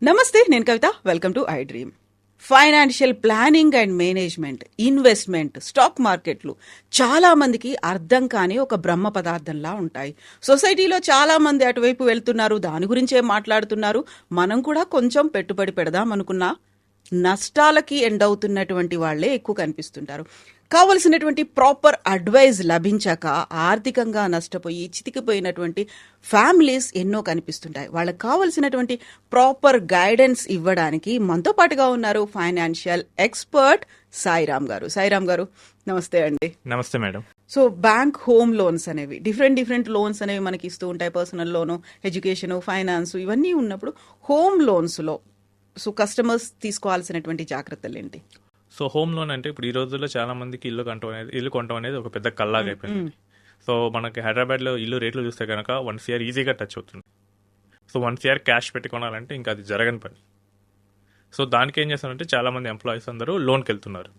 నమస్తే, నేను Kavitha. Welcome to I dream. Financial planning and management, investment, stock మార్కెట్లు చాలా మందికి అర్థం కాని ఒక బ్రహ్మ పదార్థంలా ఉంటాయి. సొసైటీలో చాలా మంది అటువైపు వెళ్తున్నారు, దాని గురించే మాట్లాడుతున్నారు. మనం కూడా కొంచెం పెట్టుబడి పెడదాం అనుకున్నా నష్టాలకి ఎండ్ అవుతున్నటువంటి వాళ్లే ఎక్కువ కనిపిస్తుంటారు. కావలసినటువంటి ప్రాపర్ అడ్వైజ్ లభించాక ఆర్థికంగా నష్టపోయి చితికిపోయినటువంటి ఫ్యామిలీస్ ఎన్నో కనిపిస్తుంటాయి. వాళ్ళకి కావలసినటువంటి ప్రాపర్ గైడెన్స్ ఇవ్వడానికి మనతో పాటుగా ఉన్నారు ఫైనాన్షియల్ ఎక్స్పర్ట్ సాయిరామ్ గారు. సాయిరామ్ గారు, నమస్తే అండి. నమస్తే madam. So bank home loans అనేవి డిఫరెంట్ లోన్స్ అనేవి మనకి ఇస్తూ ఉంటాయి. పర్సనల్ లోను, ఎడ్యుకేషన్, ఫైనాన్స్ ఇవన్నీ ఉన్నప్పుడు హోమ్ లోన్స్ లో సో కస్టమర్స్ తీసుకోవాల్సినటువంటి జాగ్రత్తలు ఏంటి? సో హోమ్ లోన్ అంటే ఇప్పుడు ఈ రోజుల్లో చాలా మందికి ఇల్లు కొనడం అనేది ఒక పెద్ద కల్లాగా అయిపోయింది. సో మనకి హైదరాబాద్లో ఇల్లు రేట్లు చూస్తే కనుక 1 CR ఈజీగా టచ్ అవుతుంది. సో 1 CR క్యాష్ పెట్టి కొనాలంటే ఇంకా అది జరగని పని. సో దానికి ఏం చేస్తారంటే చాలా మంది ఎంప్లాయీస్ అందరూ లోన్కి వెళ్తున్నారు.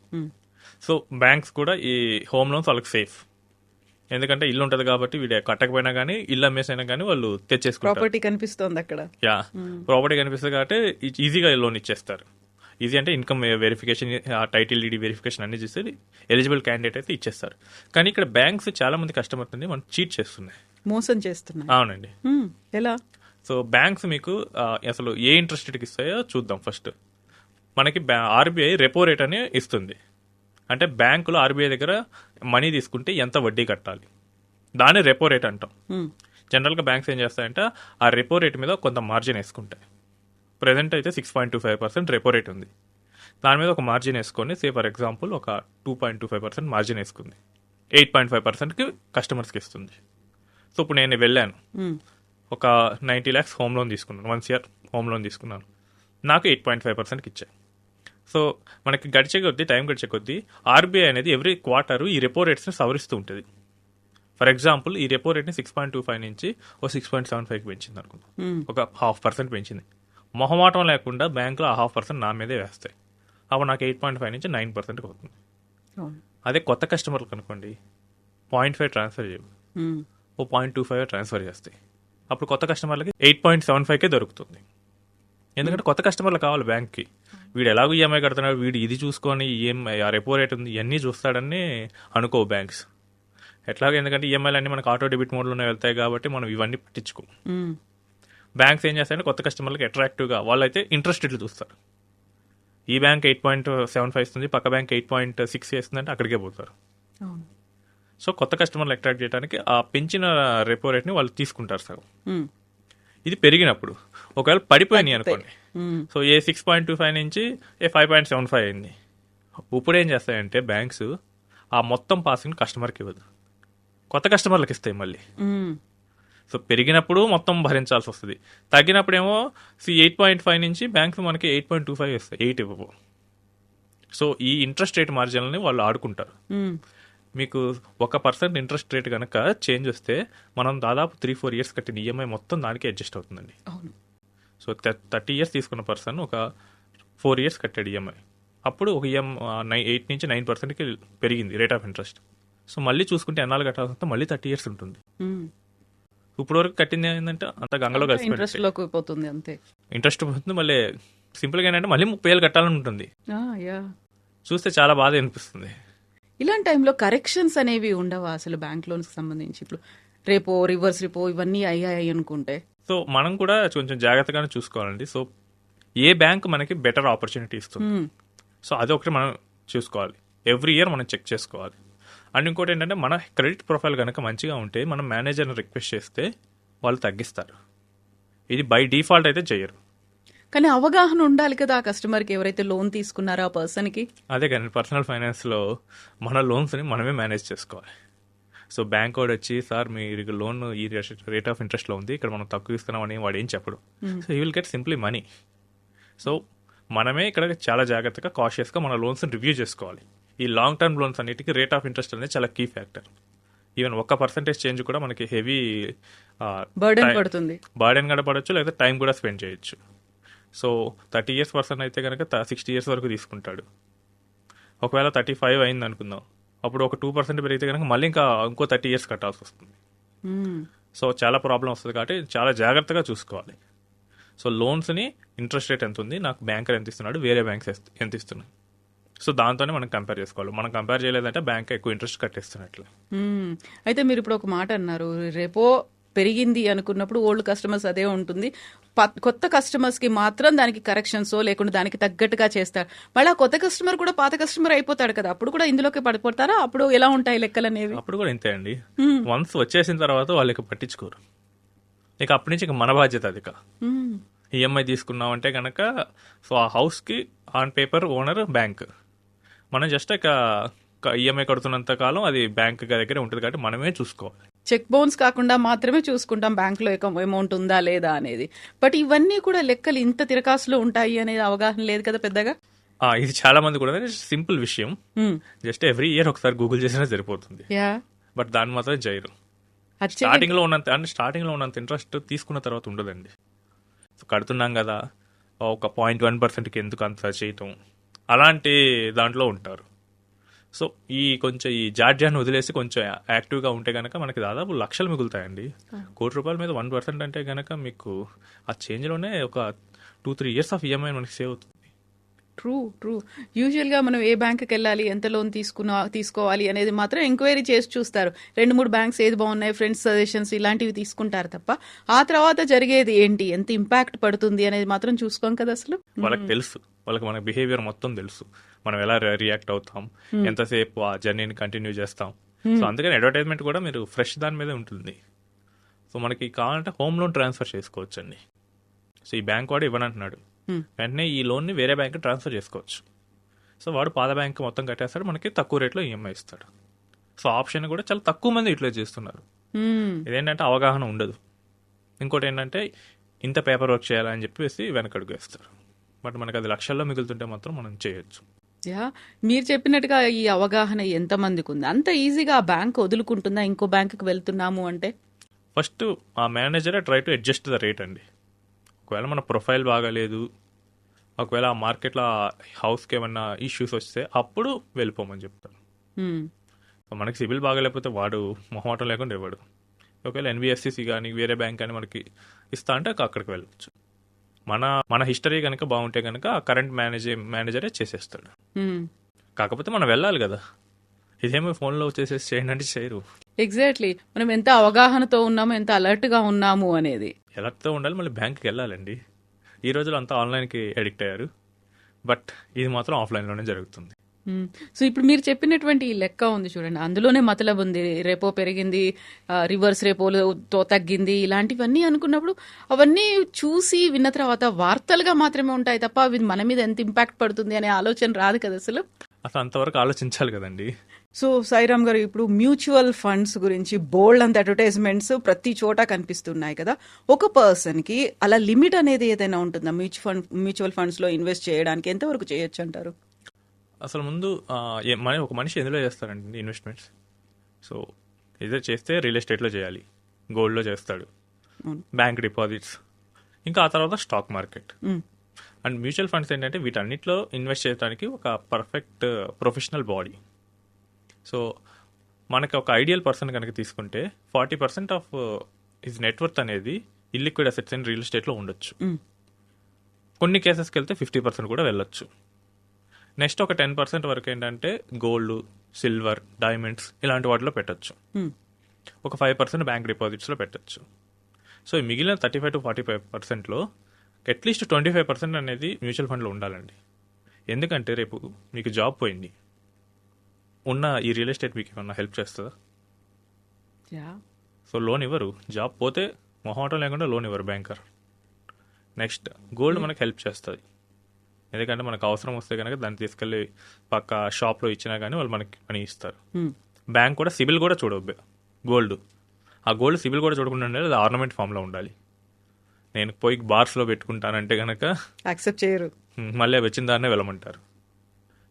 సో బ్యాంక్స్ కూడా ఈ హోమ్ లోన్స్ వాళ్ళకి సేఫ్. ఎందుకంటే ఇల్లు ఉంటుంది కాబట్టి వీడు కట్టకపోయినా కానీ ఇల్లు అమ్మేసైనా కానీ వాళ్ళు తెచ్చేసుకుంటారు. ప్రాపర్టీ కనిపిస్తుంది అక్కడ. ప్రాపర్టీ కనిపిస్తుంది కాబట్టి ఈజీగా లోన్ ఇచ్చేస్తారు. ఈజీ అంటే income verification, title DD verification అన్ని చేస్తే ఎలిజిబుల్ క్యాండిడేట్ అయితే ఇచ్చేస్తారు. కానీ ఇక్కడ బ్యాంక్స్ చాలా మంది కస్టమర్స్ మనం చీట్ చేస్తున్నాయి, మోసం చేస్తున్నాయి. అవునండి. ఎలా? సో బ్యాంక్స్ మీకు అసలు ఏ ఇంట్రెస్ట్ రేట్కి ఇస్తాయో చూద్దాం. ఫస్ట్ మనకి ఆర్బీఐ రెపో రేట్ అని ఇస్తుంది. అంటే బ్యాంకులో ఆర్బీఐ దగ్గర మనీ తీసుకుంటే ఎంత వడ్డీ కట్టాలి, దాన్ని రెపో రేట్ అంటాం. జనరల్గా బ్యాంక్స్ ఏం చేస్తాయంటే ఆ రెపో రేట్ మీద కొంత మార్జిన్ వేసుకుంటాయి. ప్రెజెంట్ అయితే 6.25% రెపో రేట్ ఉంది. దాని మీద ఒక మార్జిన్ వేసుకొని ఫర్ ఎగ్జాంపుల్ ఒక 2.25% మార్జిన్ వేసుకుంది, 8.5%కి కస్టమర్స్కి ఇస్తుంది. సో ఇప్పుడు నేను వెళ్ళాను, ఒక 90 lakhs హోమ్ లోన్ తీసుకున్నాను, 1 CR హోమ్ లోన్ తీసుకున్నాను, నాకు 8.5%కి ఇచ్చాయి. సో మనకి టైం గడిచే కొద్దీ ఆర్బీఐ అనేది ఎవ్రీ క్వార్టర్ ఈ రెపో రేట్స్ని సవరిస్తూ ఉంటుంది. ఫర్ ఎగ్జాంపుల్ ఈ రెపో రేట్ని 6.25 నుంచి ఒక 6.75కి పెంచింది అనుకుందాం, ఒక 0.5% పెంచింది. మొహమాటం లేకుండా బ్యాంకులో ఆ 0.5% నా మీదే వేస్తాయి. అప్పుడు నాకు 8.5 నుంచి 9%కి అవుతుంది. అదే కొత్త కస్టమర్లకు అనుకోండి 0.5 ట్రాన్స్ఫర్ చేయవు, ఓ 0.25 ట్రాన్స్ఫర్ చేస్తాయి. అప్పుడు కొత్త కస్టమర్లకి 8.75కే దొరుకుతుంది. ఎందుకంటే కొత్త కస్టమర్లు కావాలి బ్యాంక్కి. వీడు ఎలాగో ఈఎంఐ కడుతున్నాడు, వీడు ఇది చూసుకొని ఈఎంఐ ఆ రెపో రేట్ ఉంది ఇవన్నీ చూస్తాడని అనుకో బ్యాంక్స్. ఎట్లాగో ఎందుకంటే ఈఎంఐలు అన్నీ మనకు ఆటో డెబిట్ మోడ్లోనే వెళ్తాయి కాబట్టి మనం ఇవన్నీ పట్టించుకో. బ్యాంక్స్ ఏం చేస్తాయంటే కొత్త కస్టమర్లకి అట్రాక్టివ్గా వాళ్ళైతే ఇంట్రెస్ట్ రేట్లు చూస్తారు. ఈ బ్యాంక్ 8.75 ఇస్తుంది, పక్క బ్యాంక్ 8.6 వేస్తుందంటే అక్కడికే పోతారు. సో కొత్త కస్టమర్లు అట్రాక్ట్ చేయడానికి ఆ పెంచిన రెపో రేట్ని వాళ్ళు తీసుకుంటారు సగం. ఇది పెరిగినప్పుడు ఒకవేళ పడిపోయినాయి అనుకోండి, సో 6.25 నుంచి 5.75 అయింది. ఇప్పుడు ఏం చేస్తాయంటే బ్యాంక్స్ ఆ మొత్తం పాసింగ్ కస్టమర్కి ఇవ్వదు, కొత్త కస్టమర్లకు ఇస్తాయి మళ్ళీ. సో పెరిగినప్పుడు మొత్తం భరించాల్సి వస్తుంది, తగ్గినప్పుడేమో 8.5 నుంచి బ్యాంక్స్ మనకి 8.25 ఇస్తాయి, 8 ఇవ్వవు. సో ఈ ఇంట్రెస్ట్ రేట్ మార్జిన్లని వాళ్ళు ఆడుకుంటారు. మీకు 1% ఇంట్రెస్ట్ రేట్ కనుక చేంజ్ వస్తే మనం దాదాపు 3-4 years కట్టిన ఈఎంఐ మొత్తం దానికి అడ్జస్ట్ అవుతుందండి. సో 30 years తీసుకున్న పర్సన్ ఒక 4 years కట్టాడు ఈఎంఐ, అప్పుడు ఒక 8 నుంచి 9%కి పెరిగింది రేట్ ఆఫ్ ఇంట్రెస్ట్. సో మళ్ళీ చూసుకుంటే ఎన్నాళ్ళు కట్టాల్సి మళ్ళీ 30 years ఉంటుంది. ఇప్పుడు వరకు కట్టింది ఏంటంటే అంత గంగలో కలిసి పోతుంది, అంతే ఇంట్రెస్ట్ పోతుంది. మళ్ళీ సింపుల్గా ఏంటంటే మళ్ళీ 30 ఏళ్ళు కట్టాలని ఉంటుంది. చూస్తే చాలా బాధ అనిపిస్తుంది. ఇలాంటి టైంలో కరెక్షన్స్ అనేవి ఉండవా అసలు బ్యాంక్ లోన్స్ సంబంధించి? ఇప్పుడు రేపో రివర్స్ రిపో ఇవన్నీ అయ్యాయి అనుకుంటే సో మనం కూడా కొంచెం జాగ్రత్తగానే చూసుకోవాలండి. సో ఏ బ్యాంక్ మనకి బెటర్ ఆపర్చునిటీ ఇస్తుంది, సో అది ఒకటి మనం చూసుకోవాలి. ఎవ్రీ ఇయర్ మనం చెక్ చేసుకోవాలి. అండ్ ఇంకోటి ఏంటంటే మన క్రెడిట్ ప్రొఫైల్ కనుక మంచిగా ఉంటే మనం మేనేజర్ని రిక్వెస్ట్ చేస్తే వాళ్ళు తగ్గిస్తారు. ఇది బై డిఫాల్ట్ అయితే చేయరు. కానీ అవగాహన ఉండాలి కదా ఆ కస్టమర్కి, ఎవరైతే లోన్ తీసుకున్నారో ఆ పర్సన్కి. అదే కానీ పర్సనల్ ఫైనాన్స్లో మన లోన్స్ని మనమే మేనేజ్ చేసుకోవాలి. సో బ్యాంక్ వాడు వచ్చి సార్ మీరు లోన్ ఈ రేట్ ఆఫ్ ఇంట్రెస్ట్లో ఉంది, ఇక్కడ మనం తక్కువ ఇస్తున్నామని వాడు ఏం చెప్పడు. So you will get simply money. So మనమే ఇక్కడ చాలా జాగ్రత్తగా కాషియస్గా మన లోన్స్ని రివ్యూ చేసుకోవాలి. ఈ లాంగ్ టర్మ్ లోన్స్ అన్నిటికీ రేట్ ఆఫ్ ఇంట్రెస్ట్ అనేది చాలా కీ ఫ్యాక్టర్. ఈవెన్ 1% చేంజ్ కూడా మనకి హెవీ బర్డెన్ కూడా పడవచ్చు, లేదా టైం కూడా స్పెండ్ చేయొచ్చు. సో 30 years పర్సన్ అయితే కనుక 60 years వరకు తీసుకుంటాడు. ఒకవేళ 35 అయింది అనుకుందాం, అప్పుడు ఒక 2% పెరిగితే కనుక మళ్ళీ ఇంకో 30 years కట్టాల్సి వస్తుంది. సో చాలా ప్రాబ్లం వస్తుంది కాబట్టి చాలా జాగ్రత్తగా చూసుకోవాలి. సో లోన్స్ని ఇంట్రెస్ట్ రేట్ ఎంత ఉంది, నాకు బ్యాంకర్ ఎంత ఇస్తున్నాడు, వేరే బ్యాంక్స్ ఎంత ఇస్తున్నాయి. సో దాంతోనే మనం కంపేర్ చేసుకోవాలి. మనం కంపేర్ చేయలేదంటే బ్యాంక్ ఎక్కువ ఇంట్రెస్ట్ కట్టేస్తున్నట్లు. అయితే మీరు ఇప్పుడు ఒక మాట అన్నారు, రెపో పెరిగింది అనుకున్నప్పుడు ఓల్డ్ కస్టమర్స్ అదే ఉంటుంది, కొత్త కస్టమర్స్ కి మాత్రం దానికి కరెక్షన్స్ లేకుండా దానికి తగ్గట్టుగా చేస్తారు. మళ్ళీ ఆ కొత్త కస్టమర్ కూడా పాత కస్టమర్ అయిపోతాడు కదా, అప్పుడు కూడా ఇందులోకి పడిపోతారా? అప్పుడు ఎలా ఉంటాయి లెక్కలు అనేవి? అప్పుడు కూడా ఇంతే అండి. వన్స్ వచ్చేసిన తర్వాత వాళ్ళకి పట్టించుకోరు. ఇక అప్పటి నుంచి ఇక మన బాధ్యత అది. ఈఎంఐ తీసుకున్నామంటే కనుక సో ఆ హౌస్కి ఆన్ పేపర్ ఓనర్ బ్యాంక్, మనం జస్ట్ ఇక ఈఎంఐ కడుతున్నంత కాలం అది బ్యాంక్ దగ్గరే ఉంటుంది కాబట్టి మనమే చూసుకోవాలి. చెక్ బౌన్స్ కాకుండా మాత్రమే చూసుకుంటాం బ్యాంకులో అమౌంట్ ఉందా లేదా అనేది. బట్ ఇవన్నీ కూడా లెక్కలు ఇంత తిరకాసులు ఉంటాయి అనేది అవగాహన లేదు కదా పెద్దగా. ఇది చాలా మంది కూడా సింపుల్ విషయం, జస్ట్ ఎవ్రీ ఇయర్ ఒకసారి గూగుల్ చేసినా సరిపోతుంది. బట్ దాన్ని మాత్రం చేయరు. స్టార్టింగ్ లో ఉన్నంత ఇంట్రెస్ట్ తీసుకున్న తర్వాత ఉండదండి. సో కడుతున్నాం కదా, ఒక 0.1%కి ఎందుకు అంత చేయటం, అలాంటి దాంట్లో ఉంటారు. సో కొంచెం ఈ జాడ్యాన్ని వదిలేసి కొంచెం యాక్టివ్గా ఉంటే కనుక మనకి దాదాపు లక్షలు మిగులుతాయండి. ₹1,00,00,000 మీద 1% అంటే కనుక మీకు ఆ చేంజ్లోనే ఒక 2-3 years ఆఫ్ ఈఎంఐ మనకి సేవ్ అవుతుంది. ట్రూ. యూజువల్గా మనం ఏ బ్యాంక్కి వెళ్ళాలి, ఎంత లోన్ తీసుకోవాలి అనేది మాత్రం ఎంక్వైరీ చేసి చూస్తారు. 2-3 బ్యాంక్స్ ఏది బాగున్నాయి, ఫ్రెండ్స్ సజెషన్స్ ఇలాంటివి తీసుకుంటారు తప్ప ఆ తర్వాత జరిగేది ఏంటి, ఎంత ఇంపాక్ట్ పడుతుంది అనేది మాత్రం చూసుకోం కదా అసలు. వాళ్ళకి తెలుసు, వాళ్ళకి మన బిహేవియర్ మొత్తం తెలుసు, మనం ఎలా రియాక్ట్ అవుతాం, ఎంతసేపు ఆ జర్నీని కంటిన్యూ చేస్తాం. సో అందుకని అడ్వర్టైజ్మెంట్ కూడా మీరు ఫ్రెష్ దాని మీదే ఉంటుంది. సో మనకి కావాలంటే హోమ్ లోన్ ట్రాన్స్ఫర్ చేసుకోవచ్చు అండి. సో ఈ బ్యాంక్ వాడు ఇవ్వనంటున్నాడు, వెంటనే ఈ లోన్ని వేరే బ్యాంక్ ట్రాన్స్ఫర్ చేసుకోవచ్చు. సో వాడు పాత బ్యాంక్ మొత్తం కట్టేస్తాడు, మనకి తక్కువ రేట్లో ఈఎంఐ ఇస్తాడు. సో ఆప్షన్ కూడా చాలా తక్కువ మంది యూటిలైజ్ చేస్తున్నారు. ఇదేంటంటే అవగాహన ఉండదు. ఇంకోటి ఏంటంటే ఇంత పేపర్ వర్క్ చేయాలని చెప్పేసి వెనకడుగు వేస్తారు. బట్ మనకి అది లక్షల్లో మిగులుతుంటే మాత్రం మనం చేయొచ్చు. మీరు చెప్పినట్టుగా ఈ అవగాహన ఎంతమందికి ఉంది? అంత ఈజీగా ఆ బ్యాంక్ వదులుకుంటుందా ఇంకో బ్యాంకుకి వెళ్తున్నాము అంటే? ఫస్ట్ ఆ మేనేజరే try to adjust the rate అండి. ఒకవేళ మన ప్రొఫైల్ బాగాలేదు, ఒకవేళ ఆ మార్కెట్లో హౌస్కి ఏమన్నా ఇష్యూస్ వస్తే అప్పుడు వెళ్ళిపోమని చెప్తారు. మనకి సిబిల్ బాగాలేకపోతే వాడు మొహమాటం లేకుండా ఇవ్వడు. ఒకవేళ ఎన్బిఎఫ్సిసి కానీ వేరే బ్యాంక్ కానీ మనకి ఇస్తా అంటే అక్కడికి వెళ్ళచ్చు. మన హిస్టరీ కనుక బాగుంటే కనుక కరెంట్ మేనేజరే చేసేస్తాడు. కాకపోతే మనం వెళ్ళాలి కదా, ఇదేమో ఫోన్లో చేసేసి చేయండి అంటే చేయరు. ఎగ్జాక్ట్లీ, మనం ఎంత అవగాహనతో ఉన్నాము, ఎంత అలర్ట్ గా ఉన్నాము అనేది. అలర్ట్తో ఉండాలి, మళ్ళీ బ్యాంక్కి వెళ్ళాలండి. ఈ రోజులో అంతా ఆన్లైన్కి అడిక్ట్ అయ్యారు, బట్ ఇది మాత్రం ఆఫ్లైన్లోనే జరుగుతుంది. సో ఇప్పుడు మీరు చెప్పినటువంటి ఈ లెక్క ఉంది చూడండి, అందులోనే మతలబ్ ఉంది. రెపో పెరిగింది, రివర్స్ రెపోతో తగ్గింది, ఇలాంటివన్నీ అనుకున్నప్పుడు అవన్నీ చూసి విన్న తర్వాత వార్తలుగా మాత్రమే ఉంటాయి తప్ప అవి మన మీద ఎంత ఇంపాక్ట్ పడుతుంది అనే ఆలోచన రాదు కదా అసలు. అంతవరకు ఆలోచించాలి కదండి. సో సాయిరామ్ గారు, ఇప్పుడు మ్యూచువల్ ఫండ్స్ గురించి బోల్డ్ అంత అడ్వర్టైజ్మెంట్స్ ప్రతి చోట కనిపిస్తున్నాయి కదా. ఒక పర్సన్ కి అలా లిమిట్ అనేది ఏదైనా ఉంటుందా? మ్యూచువల్ ఫండ్స్ లో ఇన్వెస్ట్ చేయడానికి ఎంతవరకు చేయొచ్చు అంటారు? అసలు ముందు ఒక మనిషి ఎందులో చేస్తారండి ఇన్వెస్ట్మెంట్స్? సో ఏదో చేస్తే రియల్ ఎస్టేట్లో చేయాలి, గోల్డ్లో చేస్తాడు, బ్యాంక్ డిపాజిట్స్, ఇంకా ఆ తర్వాత stock market. And mutual funds ఏంటంటే వీటన్నిటిలో ఇన్వెస్ట్ చేయడానికి ఒక పర్ఫెక్ట్ ప్రొఫెషనల్ బాడీ. సో మనకి ఒక ఐడియల్ పర్సన్ కనుక తీసుకుంటే 40% ఆఫ్ హిజ్ నెట్వర్త్ అనేది ఇల్లిక్విడ్ అసెట్స్ అండ్ రియల్ ఎస్టేట్లో ఉండొచ్చు. కొన్ని కేసెస్కి వెళ్తే 50% కూడా వెళ్ళొచ్చు. నెక్స్ట్ ఒక 10% వరకు ఏంటంటే గోల్డ్, సిల్వర్, డైమండ్స్ ఇలాంటి వాటిలో పెట్టచ్చు. ఒక 5% బ్యాంక్ డిపాజిట్స్లో పెట్టచ్చు. సో ఈ మిగిలిన 35 to 45%లో అట్లీస్ట్ 25% అనేది మ్యూచువల్ ఫండ్లో ఉండాలండి. ఎందుకంటే రేపు మీకు జాబ్ పోయింది, ఉన్న ఈ రియల్ ఎస్టేట్ మీకు ఏమన్నా హెల్ప్ చేస్తుందా? సో లోన్ ఇవ్వరు. జాబ్ పోతే మొహమాటం లేకుండా లోన్ ఇవ్వరు బ్యాంకర్. నెక్స్ట్ గోల్డ్ మనకు హెల్ప్ చేస్తుంది, ఎందుకంటే మనకు అవసరం వస్తే కనుక దాన్ని తీసుకెళ్ళి పక్క షాప్లో ఇచ్చినా కానీ వాళ్ళు మనకి మనీ ఇస్తారు. బ్యాంక్ కూడా సిబిల్ కూడా చూడవు గోల్డ్. ఆ గోల్డ్ సిబిల్ కూడా చూడకుండా ఉండాలి, అది ఆర్నమెంట్ ఫామ్లో ఉండాలి. నేను పోయి బార్స్లో పెట్టుకుంటానంటే కనుక యాక్సెప్ట్ చేయరు, మళ్ళీ అవి వచ్చిన దాన్నే వెళ్ళమంటారు.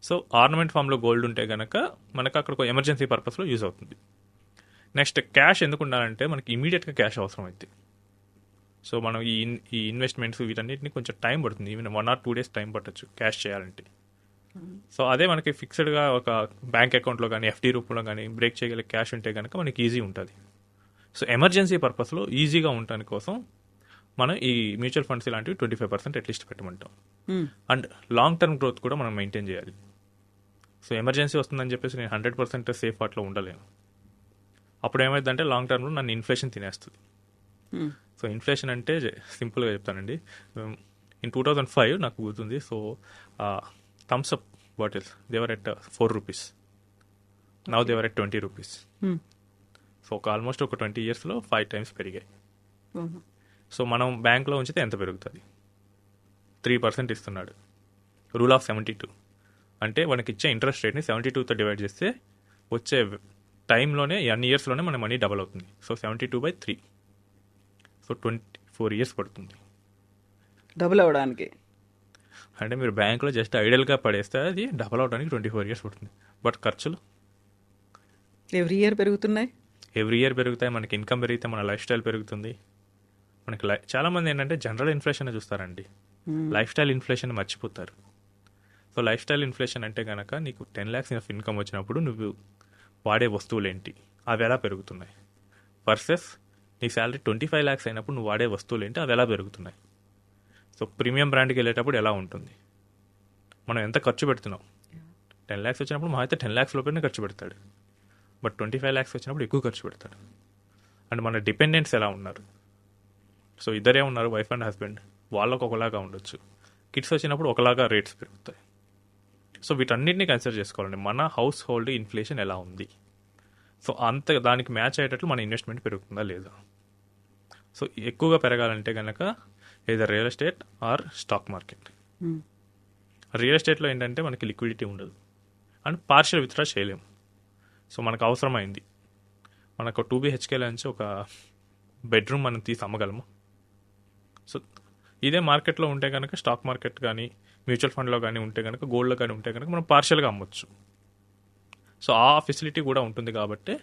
సో ఆర్నమెంట్ ఫామ్లో గోల్డ్ ఉంటే కనుక మనకు అక్కడ ఒక ఎమర్జెన్సీ పర్పస్లో యూజ్ అవుతుంది. నెక్స్ట్ క్యాష్ ఎందుకు ఉండాలంటే మనకి ఇమీడియట్గా క్యాష్ అవసరం అవుతుంది. సో మనం ఈ ఇన్వెస్ట్మెంట్స్ వీటన్నిటిని కొంచెం టైం పడుతుంది, ఈవెన్ 1 or 2 days టైం పట్టచ్చు క్యాష్ చేయాలంటే. సో అదే మనకి ఫిక్స్డ్గా ఒక బ్యాంక్ అకౌంట్లో కానీ ఎఫ్డి రూపంలో కానీ బ్రేక్ చేయగలిగే క్యాష్ ఉంటే కనుక మనకి ఈజీ ఉంటుంది. సో ఎమర్జెన్సీ పర్పస్లో ఈజీగా ఉండటానికి కోసం మనం ఈ మ్యూచువల్ ఫండ్స్ ఇలాంటివి 25% at least పెట్టమంటాం. Hmm. And long term growth కూడా మనం మెయింటైన్ చేయాలి. సో ఎమర్జెన్సీ వస్తుందని చెప్పేసి నేను 100% సేఫ్ అట్లా ఉండలేను. అప్పుడు ఏమైందంటే లాంగ్ టర్మ్లో నన్ను ఇన్ఫ్లేషన్ తినేస్తుంది. మ్మ్. సో ఇన్ఫ్లేషన్ అంటే సింపుల్గా చెప్తానండి. ఇన్ 2005 నాకు గుర్తుంది. So Thums Up bottles they were at 4 rupees. Now they were at 20 rupees. Hmm. So almost ఒక 20 yearsలో 5 times పెరిగాయి. అవును. సో మనం బ్యాంక్లో ఉంచితే ఎంత పెరుగుతుంది? 3% ఇస్తున్నాడు. రూల్ ఆఫ్ 72 అంటే మనకి ఇచ్చే ఇంట్రెస్ట్ రేట్ని 72తో డివైడ్ చేస్తే వచ్చే టైంలోనే అన్ని ఇయర్స్లోనే మన మనీ డబల్ అవుతుంది. సో 72/3. సో 24 years పడుతుంది. డబుల్ అవడానికి. అంటే మీరు బ్యాంక్లో జస్ట్ ఐడియల్గా పడేస్తే అది డబల్ అవడానికి 24 years పడుతుంది. బట్ ఖర్చులు ఎవ్రీ ఇయర్ పెరుగుతున్నాయి. ఎవ్రీ ఇయర్ పెరుగుతాయి. మనకి ఇన్కమ్ పెరిగితే మన లైఫ్ స్టైల్ పెరుగుతుంది. మనకి చాలామంది ఏంటంటే జనరల్ ఇన్ఫ్లేషన్ చూస్తారండి. లైఫ్ స్టైల్ ఇన్ఫ్లేషన్ మర్చిపోతారు. సో లైఫ్ స్టైల్ ఇన్ఫ్లేషన్ అంటే కనుక నీకు 10 lakhs ఆఫ్ ఇన్కమ్ వచ్చినప్పుడు నువ్వు వాడే వస్తువులు ఏంటి అవి ఎలా పెరుగుతున్నాయి వర్సెస్ నీ శాలరీ 25 lakhs అయినప్పుడు నువ్వు వాడే వస్తువులు ఏంటి అవి ఎలా పెరుగుతున్నాయి. సో ప్రీమియం బ్రాండ్కి వెళ్ళేటప్పుడు ఎలా ఉంటుంది, మనం ఎంత ఖర్చు పెడుతున్నాం. 10 lakhs వచ్చినప్పుడు మా అయితే 10 lakhs లోపలనే ఖర్చు పెడతాడు. బట్ 25 lakhs వచ్చినప్పుడు ఎక్కువ ఖర్చు పెడతాడు. అండ్ మన డిపెండెంట్స్ ఎలా ఉన్నారు. సో ఇద్దరే ఉన్నారు, వైఫ్ అండ్ హస్బెండ్, వాళ్ళకు ఒకలాగా ఉండొచ్చు. కిడ్స్ వచ్చినప్పుడు ఒకలాగా రేట్స్ పెరుగుతాయి. సో వీటన్నిటిని కన్సిడర్ చేసుకోవాలండి. మన హౌస్ హోల్డ్ ఇన్ఫ్లేషన్ ఎలా ఉంది, సో అంత దానికి మ్యాచ్ అయ్యేటట్లు మన ఇన్వెస్ట్మెంట్ పెరుగుతుందా లేదా. సో ఎక్కువగా పెరగాలంటే కనుక ఏదో real estate or stock market. Hmm. Real ఎస్టేట్లో ఏంటంటే మనకి లిక్విడిటీ ఉండదు అండ్ పార్షియల్ విత్డ్రా చేయలేము. సో మనకు అవసరమైంది మనకు 2 BHK నుంచి ఒక బెడ్రూమ్ మనం తీసి అమ్మగలము. సో ఇదే మార్కెట్లో ఉంటే కనుక స్టాక్ మార్కెట్ కానీ మ్యూచువల్ ఫండ్లో కానీ ఉంటే కనుక గోల్డ్లో కానీ ఉంటే కనుక మనం పార్షియల్గా అమ్మొచ్చు. సో ఆ ఫెసిలిటీ కూడా ఉంటుంది కాబట్టి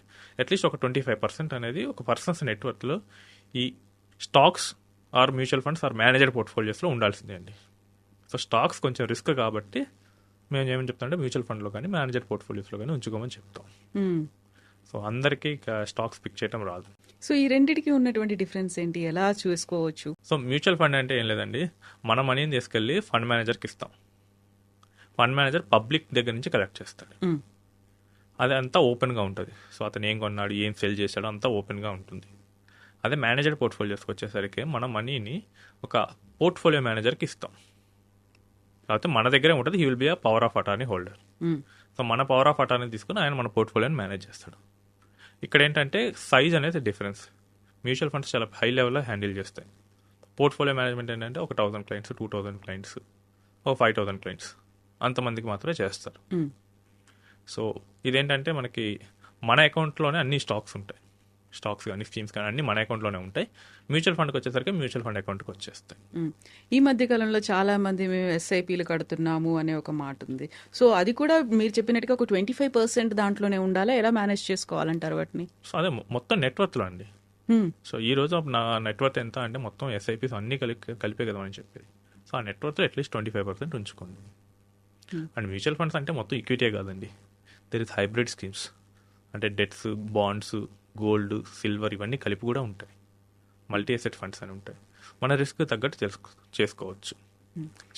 అట్లీస్ట్ ఒక 25% అనేది ఒక పర్సన్స్ నెట్వర్క్లో ఈ stocks or mutual funds or manager పోర్ట్ఫోలియోస్లో ఉండాల్సిందే అండి. సో స్టాక్స్ కొంచెం రిస్క్ కాబట్టి మేము ఏమని చెప్తామంటే మ్యూచువల్ ఫండ్లో కానీ మేనేజర్ పోర్ట్ఫోలియోస్లో కానీ ఉంచుకోమని చెప్తాం. మ్మ్. సో అందరికీ స్టాక్స్ పిక్ చేయడం రాదు. సో ఈ రెండిటికి ఉన్నటువంటి డిఫరెన్స్ ఏంటి, ఎలా చూసుకోవచ్చు? సో మ్యూచువల్ ఫండ్ అంటే ఏం లేదండి, మన మనీని తీసుకెళ్ళి ఫండ్ మేనేజర్కి ఇస్తాం. ఫండ్ మేనేజర్ పబ్లిక్ దగ్గర నుంచి కలెక్ట్ చేస్తాడు. మ్మ్. అది అంతా ఓపెన్గా ఉంటుంది. సో అతను ఏం కొన్నాడు, ఏం సెల్ చేశాడో అంతా ఓపెన్గా ఉంటుంది. అదే మేనేజర్ పోర్ట్ఫోలియోస్కి వచ్చేసరికి మన మనీని ఒక పోర్ట్ఫోలియో మేనేజర్కి ఇస్తాం. లేకపోతే మన దగ్గరే ఉంటుంది, he will be a power of attorney holder. Hmm. So మన పవర్ ఆఫ్ అటార్నీ తీసుకుని ఆయన మన పోర్ట్ఫోలియోని మేనేజ్ చేస్తాడు. ఇక్కడ ఏంటంటే సైజ్ అనేది డిఫరెన్స్. మ్యూచువల్ ఫండ్స్ చాలా హై లెవెల్లో హ్యాండిల్ చేస్తాయి. పోర్ట్ఫోలియో మేనేజ్మెంట్ ఏంటంటే ఒక 1000 clients, 2000 clients, ఒక 5000 clients అంతమందికి మాత్రమే చేస్తారు. మ్మ్. సో ఇదేంటంటే మనకి మన అకౌంట్లోనే అన్ని స్టాక్స్ ఉంటాయి. స్టాక్స్ కానీ స్కీమ్స్ కానీ అన్ని మన అకౌంట్లోనే ఉంటాయి. మ్యూచువల్ ఫండ్కి వచ్చేసరికి మ్యూచువల్ ఫండ్ అకౌంట్కి వచ్చేస్తాయి. మ్మ్. ఈ మధ్య కాలంలో చాలా మంది మేము ఎస్ఐపీలు కడుతున్నాము అనే ఒక మాట ఉంది. సో అది కూడా మీరు చెప్పినట్టుగా ఒక 25% దాంట్లోనే ఉండాలా, ఎలా మేనేజ్ చేసుకోవాలంటారు వాటిని? సో అదే మొత్తం నెట్వర్క్లో అండి. మ్మ్. సో ఈ రోజు నా నెట్వర్క్ ఎంత అంటే మొత్తం ఎస్ఐపీస్ అన్నీ కలిపే కదా అని చెప్పేది. సో ఆ నెట్వర్క్లో అట్లీస్ట్ 25% ఉంచుకోండి. అండ్ మ్యూచువల్ ఫండ్స్ అంటే మొత్తం ఈక్విటీ కాదండి, దెర్ ఇస్ హైబ్రిడ్ స్కీమ్స్. అంటే డెట్స్, బాండ్స్, గోల్డ్, సిల్వర్ ఇవన్నీ కలిపి కూడా ఉంటాయి. మల్టీ అసెట్ ఫండ్స్ అని ఉంటాయి. మన రిస్క్ తగ్గట్టు చేసుకోవచ్చు.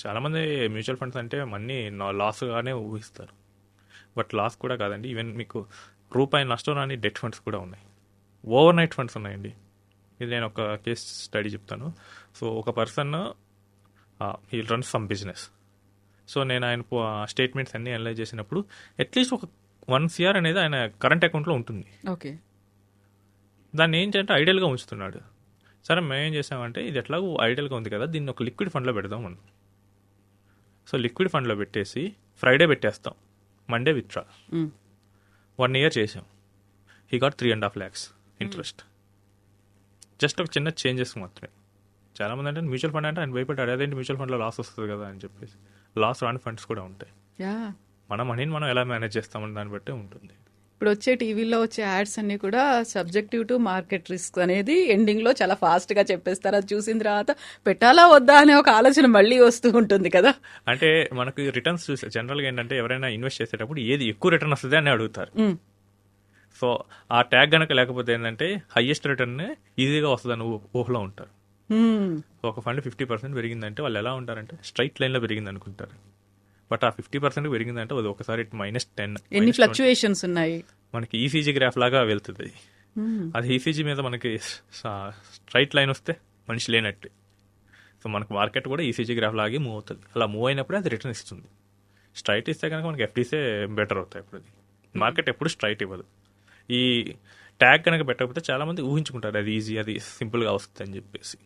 చాలామంది మ్యూచువల్ ఫండ్స్ అంటే మనీ లాస్గానే ఊహిస్తారు. బట్ లాస్ కూడా కాదండి. ఈవెన్ మీకు రూపాయి నష్టం రాని డెట్ ఫండ్స్ కూడా ఉన్నాయి. ఓవర్ నైట్ ఫండ్స్ ఉన్నాయండి. ఇది నేను ఒక కేస్ స్టడీ చెప్తాను. సో ఒక person he runs some business. So నేను ఆయన స్టేట్మెంట్స్ అన్నీ అనలైజ్ చేసినప్పుడు అట్లీస్ట్ ఒక 1 CR అనేది ఆయన కరెంట్ అకౌంట్లో ఉంటుంది. ఓకే. దాన్ని ఏంటంటే ఐడియల్గా ఉంచుతున్నాడు. సరే మేము ఏం చేసామంటే ఇది ఎట్లాగో ఐడియల్గా ఉంది కదా, దీన్ని ఒక లిక్విడ్ ఫండ్లో పెడదాం మనం. సో లిక్విడ్ ఫండ్లో పెట్టేసి ఫ్రైడే పెట్టేస్తాం, మండే విత్డ్రా. 1 year చేసాం. He got 3.5 lakhs interest. Just ఒక చిన్న చేంజెస్ మాత్రమే. చాలామంది అంటే మ్యూచువల్ ఫండ్ అంటే ఆయన భయపడ్డాడు, అదేంటి మ్యూచువల్ ఫండ్లో లాస్ వస్తుంది కదా అని చెప్పేసి. లాస్ రాని ఫండ్స్ కూడా ఉంటాయి. మన మనీని మనం ఎలా మేనేజ్ చేస్తామని దాన్ని బట్టే ఉంటుంది. ఇప్పుడు వచ్చే టీవీలో వచ్చే యాడ్స్ అన్ని కూడా సబ్జెక్టివ్ టు మార్కెట్ రిస్క్ అనేది ఎండింగ్ లో చాలా ఫాస్ట్ గా చెప్పేస్తారు. అది చూసిన తర్వాత పెట్టాలా వద్దా అనే ఒక ఆలోచన మళ్ళీ వస్తూ ఉంటుంది కదా. అంటే మనకు రిటర్న్స్ చూసే జనరల్గా ఏంటంటే ఎవరైనా ఇన్వెస్ట్ చేసేటప్పుడు ఏది ఎక్కువ రిటర్న్ వస్తుంది అని అడుగుతారు. సో ఆ ట్యాగ్ కనుక లేకపోతే ఏంటంటే హైయెస్ట్ రిటర్న్ ఈజీగా వస్తుందని ఊహలో ఉంటారు. ఒక ఫండ్ 50% పెరిగిందంటే వాళ్ళు ఎలా ఉంటారంటే స్ట్రైట్ లైన్లో పెరిగింది అనుకుంటారు. బట్ ఆ 50% పెరిగిందంటే అది ఒకసారి -10 ఎన్ని ఫ్లక్చుయేషన్స్ ఉన్నాయి. మనకి ఈసీజీ గ్రాఫ్ లాగా వెళ్తుంది. అది ఈసీజీ మీద మనకి స్ట్రైట్ లైన్ వస్తే మనిషి లేనట్టు. సో మనకు మార్కెట్ కూడా ఈసీజీ గ్రాఫ్ లాగే మూవ్ అవుతుంది. అలా మూవ్ అయినప్పుడే అది రిటర్న్ ఇస్తుంది. స్ట్రైట్ ఇస్తే కనుక మనకి ఎఫ్డీసే బెటర్ అవుతాయి. ఇప్పుడు అది మార్కెట్ ఎప్పుడు స్ట్రైట్ ఇవ్వదు. ఈ ట్యాగ్ కనుక పెట్టకపోతే చాలా మంది ఊహించుకుంటారు అది ఈజీ, అది సింపుల్గా వస్తుంది అని చెప్పేసి.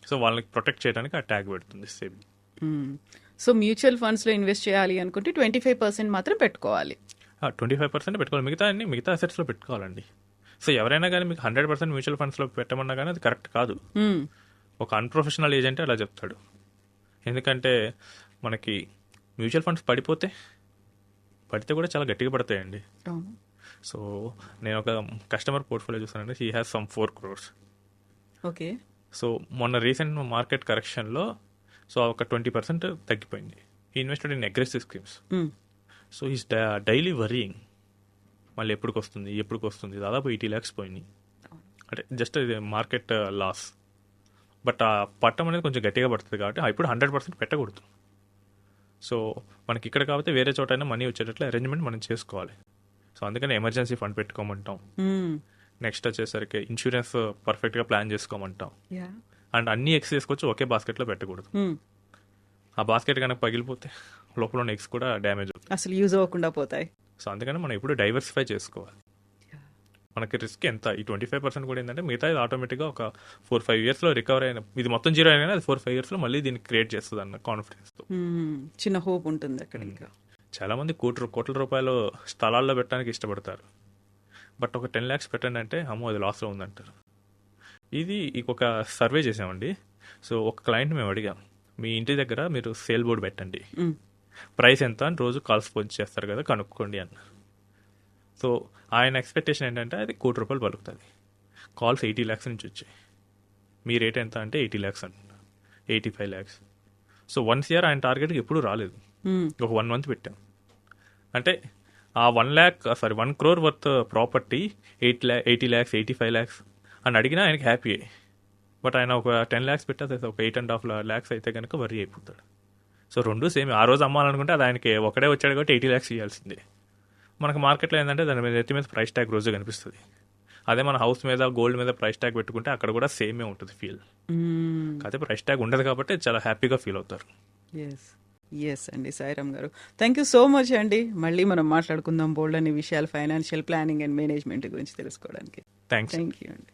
సో వాళ్ళకి ప్రొటెక్ట్ చేయడానికి ఆ ట్యాగ్ పెడుతుంది సేబీ. సో మ్యూచువల్ ఫండ్స్ లో ఇన్వెస్ట్ చేయాలి అనుకుంటే 25% మాత్రం పెట్టుకోవాలి. 25% పెట్టుకోవాలి. మిగతా అసెట్స్ లో పెట్టుకోవాలండి. సో ఎవరైనా కానీ మీకు 100% మ్యూచువల్ ఫండ్స్ లో పెట్టమన్నా కానీ అది కరెక్ట్ కాదు. ఒక అన్ప్రొఫెషనల్ ఏజెంటే అలా చెప్తాడు. ఎందుకంటే మనకి మ్యూచువల్ ఫండ్స్ పడితే కూడా చాలా గట్టిగా పడతాయండి. సో నేను ఒక కస్టమర్ పోర్ట్ఫోలియో చూస్తానంటే he has some 4 crores. Okay. So మొన్న రీసెంట్ మార్కెట్ కరెక్షన్లో సో ఒక 20% తగ్గిపోయింది. He invested in aggressive schemes. So is daily varying మళ్ళీ ఎప్పటికి వస్తుంది. దాదాపు 80 lakhs పోయినాయి. అంటే జస్ట్ ఇది మార్కెట్ లాస్. బట్ ఆ పట్టం అనేది కొంచెం గట్టిగా పడుతుంది కాబట్టి ఇప్పుడు 100% పెట్టకూడదు. సో మనకి ఇక్కడ కాబట్టి వేరే చోట అయినా మనీ వచ్చేటట్లు అరేంజ్మెంట్ మనం చేసుకోవాలి. సో అందుకని ఎమర్జెన్సీ ఫండ్ పెట్టుకోమంటాం. నెక్స్ట్ వచ్చేసరికి ఇన్సూరెన్స్ పర్ఫెక్ట్గా ప్లాన్ చేసుకోమంటాం. అండ్ అన్ని ఎగ్స్ తీసుకొచ్చి ఒకే బాస్కెట్లో పెట్టకూడదు. ఆ బాస్కెట్ కనుక పగిలిపోతే లోపల ఉన్న ఎగ్స్ కూడా డ్యామేజ్ అవుతాయి, అసలు యూజ్ అవ్వకుండా పోతాయి. సో అందుకని మనం ఇప్పుడు డైవర్సిఫై చేసుకోవాలి. మనకి రిస్క్ ఎంత, ఈ 25% కూడా ఏంటంటే మిగతా ఇది ఆటోమేటిక్గా ఒక 4-5 yearsలో రికవర్ అయిన, ఇది మొత్తం జీరో అయినా అది 4-5 yearsలో మళ్ళీ దీన్ని క్రియేట్ చేస్తుంది అన్న కాన్ఫిడెన్స్తో. చిన్న హోప్ ఉంటుంది అక్కడ. ఇంకా చాలా మంది కోట్ల రూపాయలు స్థలాల్లో పెట్టడానికి ఇష్టపడతారు. బట్ ఒక 10 lakhs పెట్టండి అంటే అమ్మో అది లాస్లో ఉందంటారు. ఇది ఒక సర్వే చేసామండి. సో ఒక క్లయింట్ మేము అడిగాం, మీ ఇంటి దగ్గర మీరు సేల్ బోర్డు పెట్టండి, ప్రైస్ ఎంత అని రోజు కాల్స్ ఫోన్ చేస్తారు కదా కనుక్కోండి అన్న. సో ఆయన ఎక్స్పెక్టేషన్ ఏంటంటే అది 1 crore రూపాయలు పలుకుతుంది. కాల్స్ 80 lakhs నుంచి వచ్చాయి. మీ రేట్ ఎంత అంటే 80 lakhs అంటున్నా, 85 lakhs. సో 1 year ఆయన టార్గెట్కి ఎప్పుడు రాలేదు. ఒక 1 month పెట్టాం అంటే ఆ 1 crore worth property 80 lakhs 85 lakhs అని అడిగినా ఆయనకి హ్యాపీ. బట్ ఆయన ఒక 10 lakhs పెట్టేది ఒక 8.5 lakhs అయితే కనుక వరీ అయిపోతాడు. సో రెండు సేమ్. ఆ రోజు అమ్మాలనుకుంటే అది ఆయనకి ఒకడే వచ్చాడు కాబట్టి 80 lakhs ఇవ్వాల్సిందే. మనకు మార్కెట్లో ఏంటంటే దాని మీద ఎత్తి మీద ప్రైస్ ట్యాగ్ రోజు కనిపిస్తుంది. అదే మన హౌస్ మీద గోల్డ్ మీద ప్రైస్ ట్యాగ్ పెట్టుకుంటే అక్కడ కూడా సేమే ఉంటుంది ఫీల్. కాకపోతే ప్రైస్ ట్యాగ్ ఉండదు కాబట్టి చాలా హ్యాపీగా ఫీల్ అవుతారు. ఎస్ అండి. సాయిరామ్ గారు, థ్యాంక్ యూ సో మచ్ అండి. మళ్ళీ మనం మాట్లాడుకుందాం బోల్డ్ అనే విషయాలు ఫైనాన్షియల్ ప్లానింగ్ అండ్ మేనేజ్మెంట్ గురించి తెలుసుకోవడానికి. థ్యాంక్ యూ అండి.